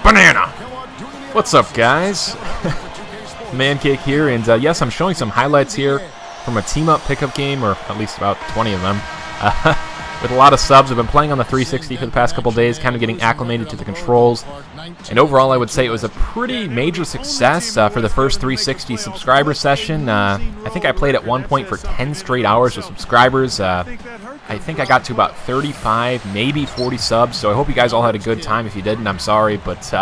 Banana! What's up, guys? Mancake here, and yes, I'm showing some highlights here from a team-up pickup game, or at least about 20 of them. With a lot of subs. I've been playing on the 360 for the past couple days, kind of getting acclimated to the controls. And overall, I would say it was a pretty major success for the first 360 subscriber session. I think I played at one point for 10 straight hours with subscribers. I think I got to about 35, maybe 40 subs, so I hope you guys all had a good time. If you didn't, I'm sorry, but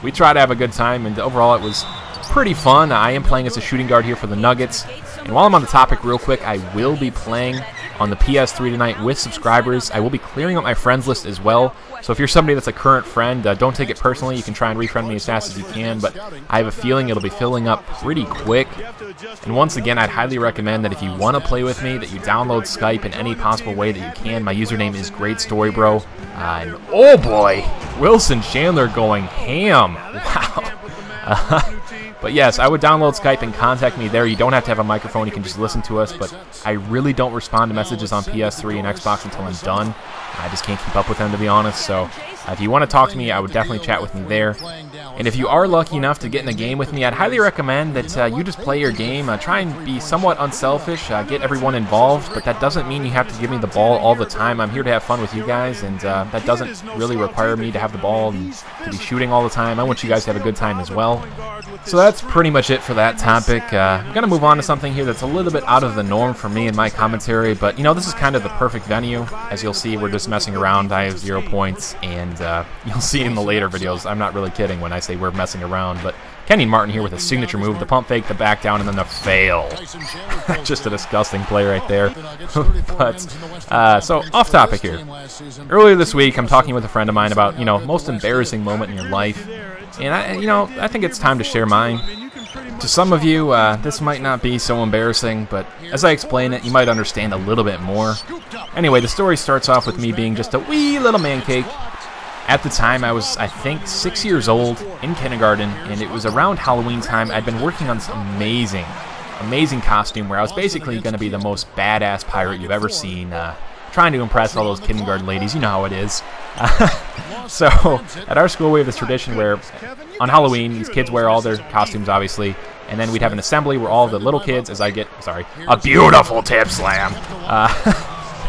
we tried to have a good time, and overall it was pretty fun. I am playing as a shooting guard here for the Nuggets. And while I'm on the topic real quick, I will be playing on the PS3 tonight with subscribers. I will be clearing up my friends list as well. So if you're somebody that's a current friend, don't take it personally. You can try and refriend me as fast as you can, but I have a feeling it'll be filling up pretty quick. And once again, I'd highly recommend that if you want to play with me, that you download Skype in any possible way that you can. My username is GreatStoryBro. And oh boy, Wilson Chandler going ham. Wow. But yes, I would download Skype and contact me there. You don't have to have a microphone. You can just listen to us. But I really don't respond to messages on PS3 and Xbox until I'm done. I just can't keep up with them, to be honest. So if you want to talk to me, I would definitely chat with me there. And if you are lucky enough to get in a game with me, I'd highly recommend that you just play your game. Try and be somewhat unselfish. Get everyone involved. But that doesn't mean you have to give me the ball all the time. I'm here to have fun with you guys. And that doesn't really require me to have the ball and to be shooting all the time. I want you guys to have a good time as well. So that's pretty much it for that topic. I'm going to move on to something here that's a little bit out of the norm for me in my commentary, but, you know, this is kind of the perfect venue. As you'll see, we're just messing around. I have 0 points, and you'll see in the later videos, I'm not really kidding when I say we're messing around, but Kenny Martin here with a signature move, the pump fake, the back down, and then the fail. Just a disgusting play right there. But, so, off topic here. Earlier this week, I'm talking with a friend of mine about, you know, most embarrassing moment in your life. And, I think it's time to share mine. To some of you, this might not be so embarrassing, but as I explain it, you might understand a little bit more. Anyway, the story starts off with me being just a wee little man cake. At the time, I was, I think, 6 years old in kindergarten, and it was around Halloween time. I'd been working on this amazing costume where I was basically going to be the most badass pirate you've ever seen, trying to impress all those kindergarten ladies. You know how it is. So, at our school, we have this tradition where on Halloween, these kids wear all their costumes, obviously, and then we'd have an assembly where all the little kids, as I get, a beautiful tip slam.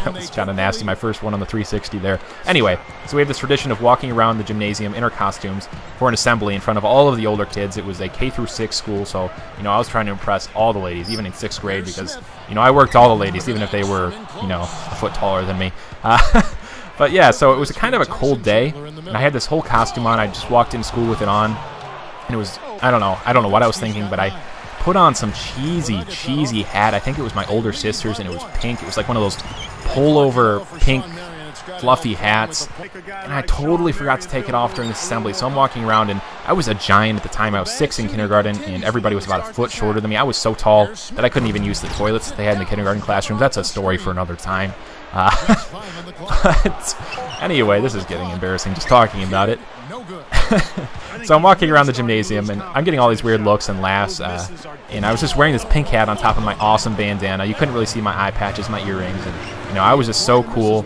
That was kind of nasty, my first one on the 360 there. Anyway, so we have this tradition of walking around the gymnasium in our costumes for an assembly in front of all of the older kids. It was a K-6 school, so, you know, I was trying to impress all the ladies, even in 6th grade, because, you know, I worked all the ladies, even if they were, you know, a foot taller than me. But yeah, so it was kind of a cold day, and I had this whole costume on. I just walked in school with it on, and it was, I don't know what I was thinking, but I put on some cheesy hat. I think it was my older sister's, and it was pink. It was like one of those pullover pink fluffy hats, and I totally forgot to take it off during this assembly. So I'm walking around, and I was a giant at the time. I was 6 in kindergarten, and everybody was about a foot shorter than me. I was so tall that I couldn't even use the toilets that they had in the kindergarten classrooms. That's a story for another time. But anyway, this is getting embarrassing just talking about it. So I'm walking around the gymnasium, and I'm getting all these weird looks and laughs, and I was just wearing this pink hat on top of my awesome bandana. You couldn't really see my eye patches, my earrings, and, you know, I was just so cool.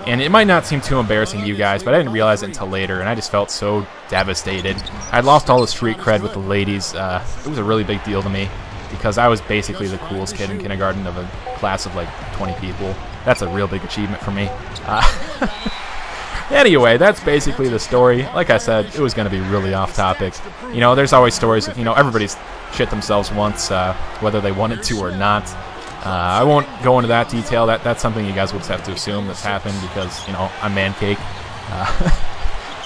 And it might not seem too embarrassing to you guys, but I didn't realize it until later, and I just felt so devastated. I'd lost all the street cred with the ladies. It was a really big deal to me, because I was basically the coolest kid in kindergarten of a class of like 20 people. That's a real big achievement for me. Anyway, that's basically the story. Like I said, it was going to be really off topic. You know, there's always stories of, you know, everybody's shit themselves once, whether they wanted to or not. I won't go into that detail. That's something you guys will just have to assume that's happened because, you know, I'm man cake.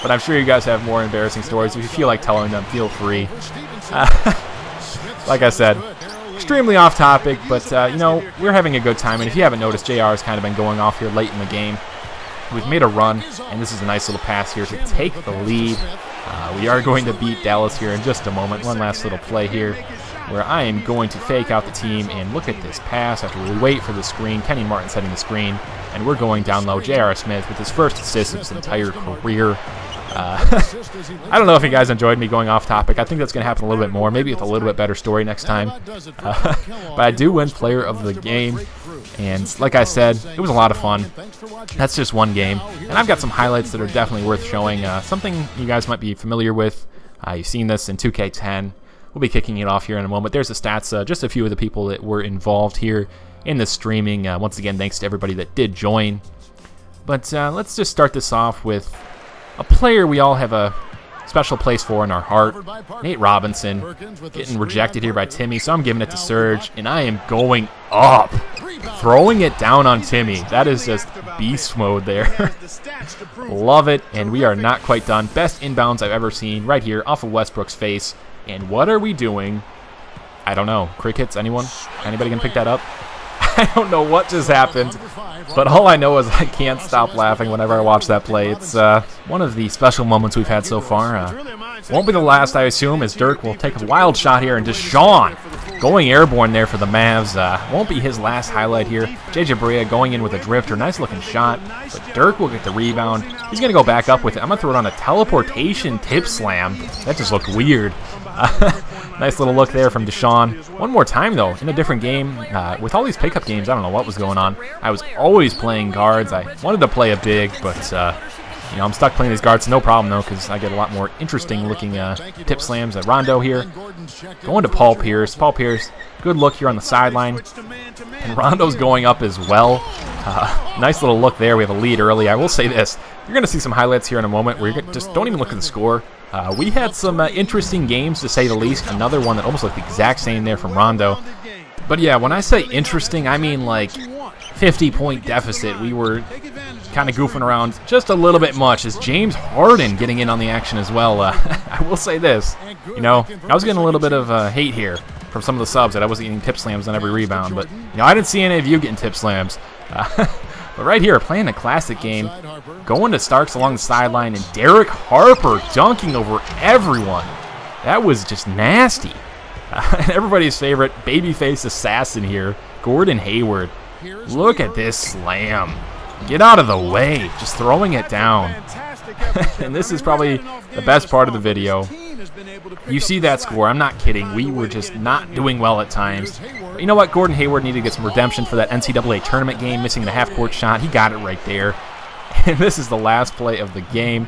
But I'm sure you guys have more embarrassing stories. If you feel like telling them, feel free. Like I said, extremely off topic, but, you know, we're having a good time. And if you haven't noticed, JR has kind of been going off here late in the game. We've made a run, and this is a nice little pass here to take the lead. We are going to beat Dallas here in just a moment. One last little play here where I am going to fake out the team, and look at this pass after we wait for the screen. Kenny Martin setting the screen, and we're going down low. J.R. Smith with his first assist of his entire career. I don't know if you guys enjoyed me going off topic. I think that's going to happen a little bit more, maybe with a little bit better story next time. But I do win player of the game, and like I said, it was a lot of fun. That's just one game, and I've got some highlights that are definitely worth showing. Something you guys might be familiar with. You've seen this in 2K10. We'll be kicking it off here in a moment. There's the stats, just a few of the people that were involved here in the streaming. Once again, thanks to everybody that did join. But let's just start this off with a player we all have a special place for in our heart. Nate Robinson getting rejected here by Timmy, so I'm giving it to Serge, and I am going up. Throwing it down on Timmy. That is just beast mode there. Love it, and we are not quite done. Best inbounds I've ever seen right here off of Westbrook's face. And what are we doing? I don't know. Crickets? Anyone? Anybody can pick that up? I don't know what just happened, but all I know is I can't stop laughing whenever I watch that play. It's one of the special moments we've had so far. Won't be the last, I assume, as Dirk will take a wild shot here, and Deshaun going airborne there for the Mavs. Won't be his last highlight here. JJ Barea going in with a drifter. Nice looking shot, but Dirk will get the rebound. He's going to go back up with it. I'm going to throw it on a teleportation tip slam. That just looked weird. Nice little look there from Deshaun. One more time, though, in a different game. With all these pickup games, I don't know what was going on. I was always playing guards. I wanted to play a big, but you know, I'm stuck playing these guards. No problem, though, because I get a lot more interesting-looking tip slams at Rondo here. Going to Paul Pierce. Paul Pierce, good look here on the sideline. And Rondo's going up as well. Nice little look there. We have a lead early. I will say this. You're going to see some highlights here in a moment where you just don't even look at the score. We had some interesting games, to say the least. Another one that almost looked the exact same there from Rondo. But yeah, when I say interesting, I mean like 50-point deficit. We were kind of goofing around just a little bit much, as James Harden getting in on the action as well. I will say this, you know, I was getting a little bit of hate here from some of the subs that I wasn't getting tip slams on every rebound, but you know, I didn't see any of you getting tip slams. But right here, playing a classic game, going to Starks along the sideline, and Derek Harper dunking over everyone. That was just nasty. And everybody's favorite babyface assassin here, Gordon Hayward. Look at this slam. Get out of the way. Just throwing it down. And this is probably the best part of the video. You see that score. I'm not kidding. We were just not doing well at times. But you know what? Gordon Hayward needed to get some redemption for that NCAA tournament game, missing the half-court shot. He got it right there. And this is the last play of the game.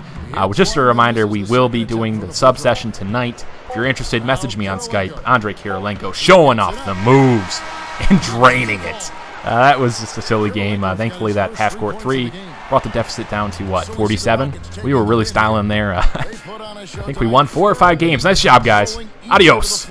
Just a reminder, we will be doing the sub session tonight. If you're interested, message me on Skype. Andre Kirilenko showing off the moves and draining it. That was just a silly game. Thankfully, that half-court three brought the deficit down to, what, 47? We were really styling there. I think we won 4 or 5 games. Nice job, guys. Adios.